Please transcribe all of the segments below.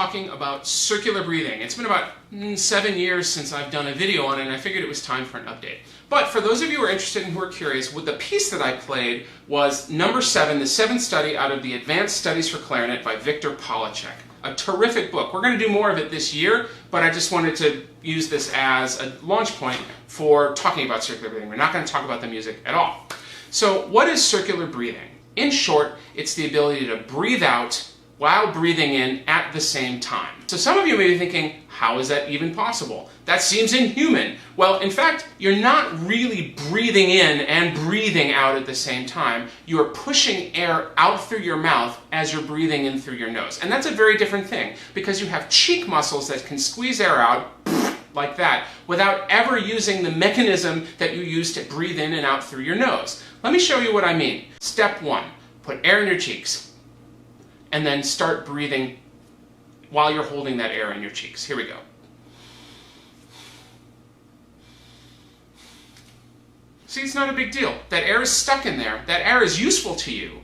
talking about circular breathing. It's been about 7 years since I've done a video on it, and I figured it was time for an update. But for those of you who are interested and who are curious, the piece that I played was number 7, the 7th study out of the Advanced Studies for Clarinet by Victor Polacek. A terrific book. We're going to do more of it this year, but I just wanted to use this as a launch point for talking about circular breathing. We're not going to talk about the music at all. So what is circular breathing? In short, it's the ability to breathe out while breathing in at the same time. So some of you may be thinking, how is that even possible? That seems inhuman. Well, in fact, you're not really breathing in and breathing out at the same time. You are pushing air out through your mouth as you're breathing in through your nose. And that's a very different thing, because you have cheek muscles that can squeeze air out like that without ever using the mechanism that you use to breathe in and out through your nose. Let me show you what I mean. Step 1, put air in your cheeks, and then start breathing while you're holding that air in your cheeks. Here we go. See, it's not a big deal. That air is stuck in there. That air is useful to you,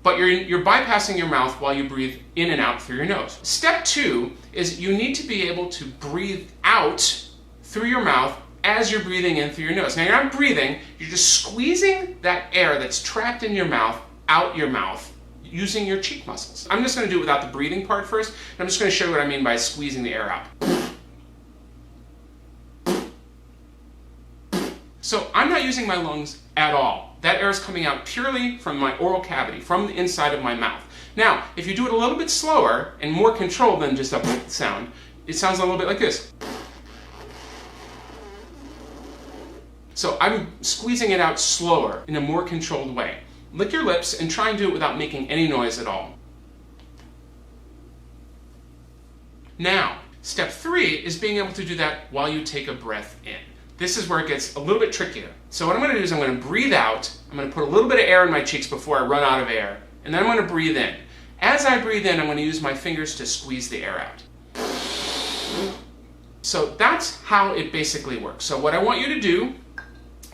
but you're bypassing your mouth while you breathe in and out through your nose. Step 2 is you need to be able to breathe out through your mouth as you're breathing in through your nose. Now, you're not breathing, you're just squeezing that air that's trapped in your mouth out your mouth using your cheek muscles. I'm just going to do it without the breathing part first, and I'm just going to show you what I mean by squeezing the air out. So I'm not using my lungs at all. That air is coming out purely from my oral cavity, from the inside of my mouth. Now, if you do it a little bit slower and more controlled than just a sound, it sounds a little bit like this. So I'm squeezing it out slower in a more controlled way. Lick your lips and try and do it without making any noise at all. Now, step 3 is being able to do that while you take a breath in. This is where it gets a little bit trickier. So what I'm going to do is I'm going to breathe out, I'm going to put a little bit of air in my cheeks before I run out of air, and then I'm going to breathe in. As I breathe in, I'm going to use my fingers to squeeze the air out. So that's how it basically works. So what I want you to do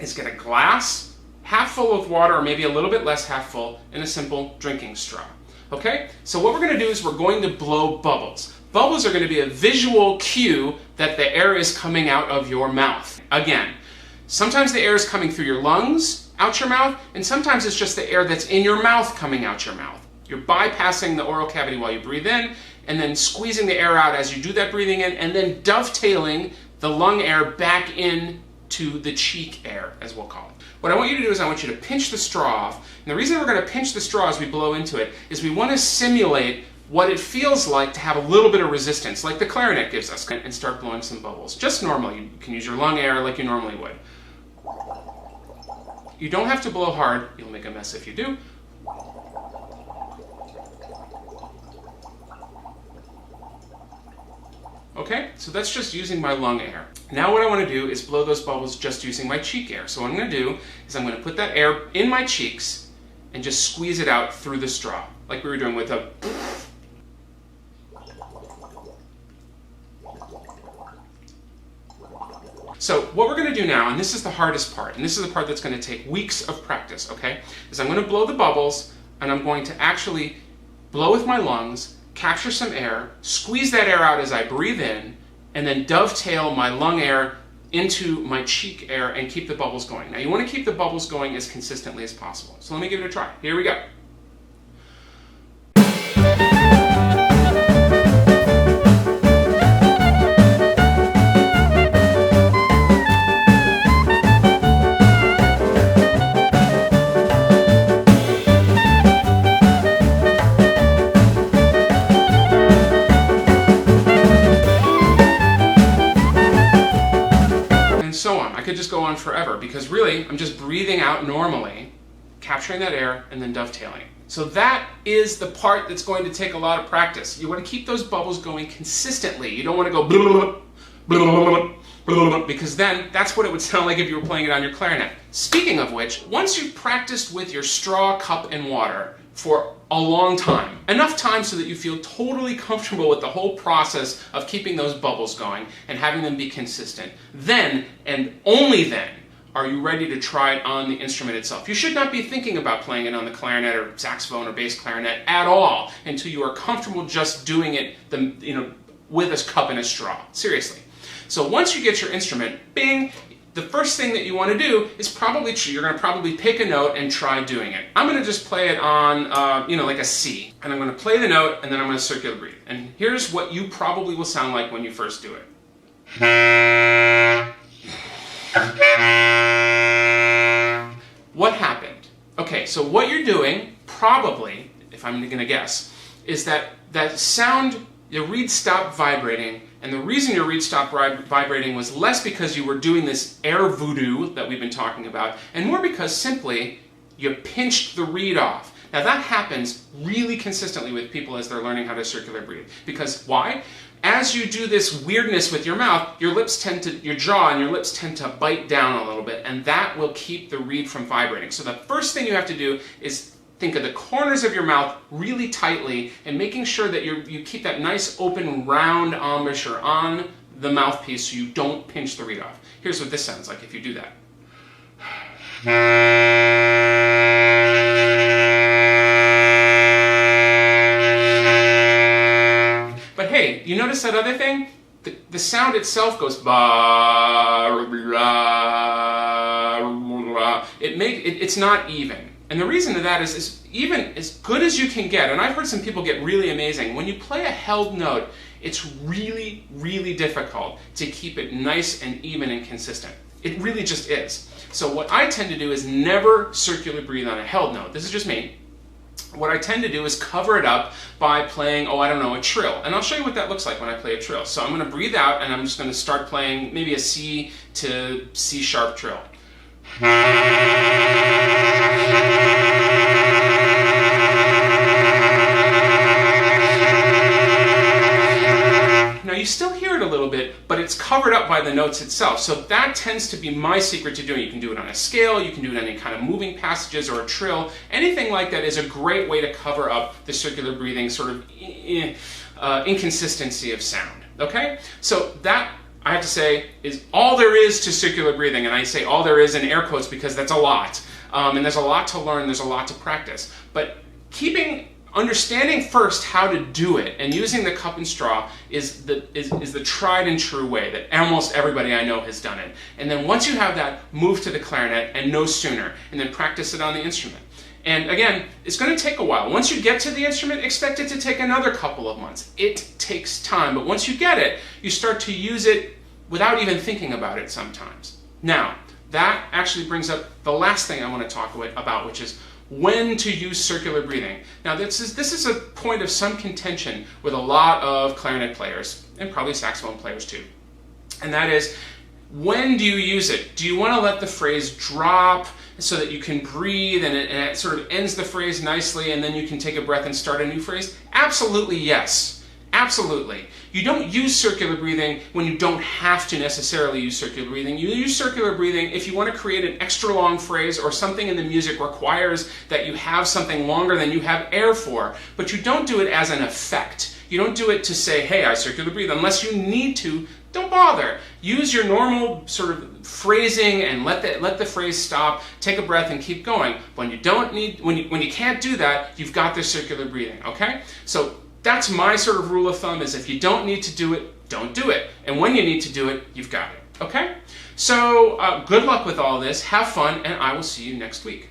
is get a glass half full of water, or maybe a little bit less half full, in a simple drinking straw. Okay? So what we're going to do is we're going to blow bubbles. Bubbles are going to be a visual cue that the air is coming out of your mouth. Again, sometimes the air is coming through your lungs, out your mouth, and sometimes it's just the air that's in your mouth coming out your mouth. You're bypassing the oral cavity while you breathe in, and then squeezing the air out as you do that breathing in, and then dovetailing the lung air back in to the cheek air, as we'll call it. What I want you to do is I want you to pinch the straw off. And the reason we're going to pinch the straw as we blow into it is we want to simulate what it feels like to have a little bit of resistance, like the clarinet gives us, and start blowing some bubbles. Just normally. You can use your lung air like you normally would. You don't have to blow hard. You'll make a mess if you do. Okay, so that's just using my lung air. Now what I want to do is blow those bubbles just using my cheek air. So what I'm going to do is I'm going to put that air in my cheeks and just squeeze it out through the straw, like we were doing with a... So what we're going to do now, and this is the hardest part, and this is the part that's going to take weeks of practice, okay, is I'm going to blow the bubbles, and I'm going to actually blow with my lungs, capture some air, squeeze that air out as I breathe in, and then dovetail my lung air into my cheek air and keep the bubbles going. Now you want to keep the bubbles going as consistently as possible. So let me give it a try. Here we go. So on. I could just go on forever because really I'm just breathing out normally, capturing that air, and then dovetailing. So that is the part that's going to take a lot of practice. You want to keep those bubbles going consistently. You don't want to go blah, blah, blah, blah, because then that's what it would sound like if you were playing it on your clarinet. Speaking of which, once you've practiced with your straw, cup, and water for a long time, enough time so that you feel totally comfortable with the whole process of keeping those bubbles going and having them be consistent, then, and only then, are you ready to try it on the instrument itself? You should not be thinking about playing it on the clarinet or saxophone or bass clarinet at all until you are comfortable just doing it with a cup and a straw. Seriously. So once you get your instrument, bing, the first thing that you want to do is you're going to probably pick a note and try doing it. I'm going to just play it on, like a C. And I'm going to play the note and then I'm going to circular breathe. And here's what you probably will sound like when you first do it. What happened? Okay, so what you're doing, probably, if I'm going to guess, is that sound, your reed stopped vibrating, and the reason your reed stopped vibrating was less because you were doing this air voodoo that we've been talking about, and more because simply you pinched the reed off. Now that happens really consistently with people as they're learning how to circular breathe. Because why? As you do this weirdness with your mouth, your jaw and your lips tend to bite down a little bit, and that will keep the reed from vibrating. So the first thing you have to do is think of the corners of your mouth really tightly and making sure that you keep that nice open round embouchure on the mouthpiece so you don't pinch the reed off. Here's what this sounds like if you do that. But hey, you notice that other thing? The sound itself goes ba, it's not even. And the reason to that is even as good as you can get, and I've heard some people get really amazing, when you play a held note, it's really, really difficult to keep it nice and even and consistent. It really just is. So what I tend to do is never circular breathe on a held note. This is just me. What I tend to do is cover it up by playing, a trill. And I'll show you what that looks like when I play a trill. So I'm going to breathe out and I'm just going to start playing maybe a C to C sharp trill. Now you still hear it a little bit, but it's covered up by the notes itself. So that tends to be my secret to doing it. You can do it on a scale, you can do it on any kind of moving passages or a trill. Anything like that is a great way to cover up the circular breathing sort of inconsistency of sound. Okay? So that, I have to say, is all there is to circular breathing. And I say all there is in air quotes because that's a lot. And there's a lot to learn, there's a lot to practice. But understanding first how to do it and using the cup and straw is the tried and true way that almost everybody I know has done it. And then once you have that, move to the clarinet and no sooner, and then practice it on the instrument. And again, it's going to take a while. Once you get to the instrument, expect it to take another couple of months. It takes time, but once you get it, you start to use it without even thinking about it sometimes. Now, that actually brings up the last thing I want to talk about, which is when to use circular breathing. Now this is a point of some contention with a lot of clarinet players, and probably saxophone players too. And that is, when do you use it? Do you want to let the phrase drop so that you can breathe and it sort of ends the phrase nicely and then you can take a breath and start a new phrase? Absolutely yes. Absolutely. You don't use circular breathing when you don't have to necessarily use circular breathing. You use circular breathing if you want to create an extra long phrase or something in the music requires that you have something longer than you have air for, but you don't do it as an effect. You don't do it to say, hey, I circular breathe. Unless you need to, don't bother. Use your normal sort of phrasing and let the phrase stop, take a breath and keep going. When you can't do that, you've got the circular breathing, okay? So that's my sort of rule of thumb, is if you don't need to do it, don't do it. And when you need to do it, you've got it. Okay? So good luck with all this. Have fun, and I will see you next week.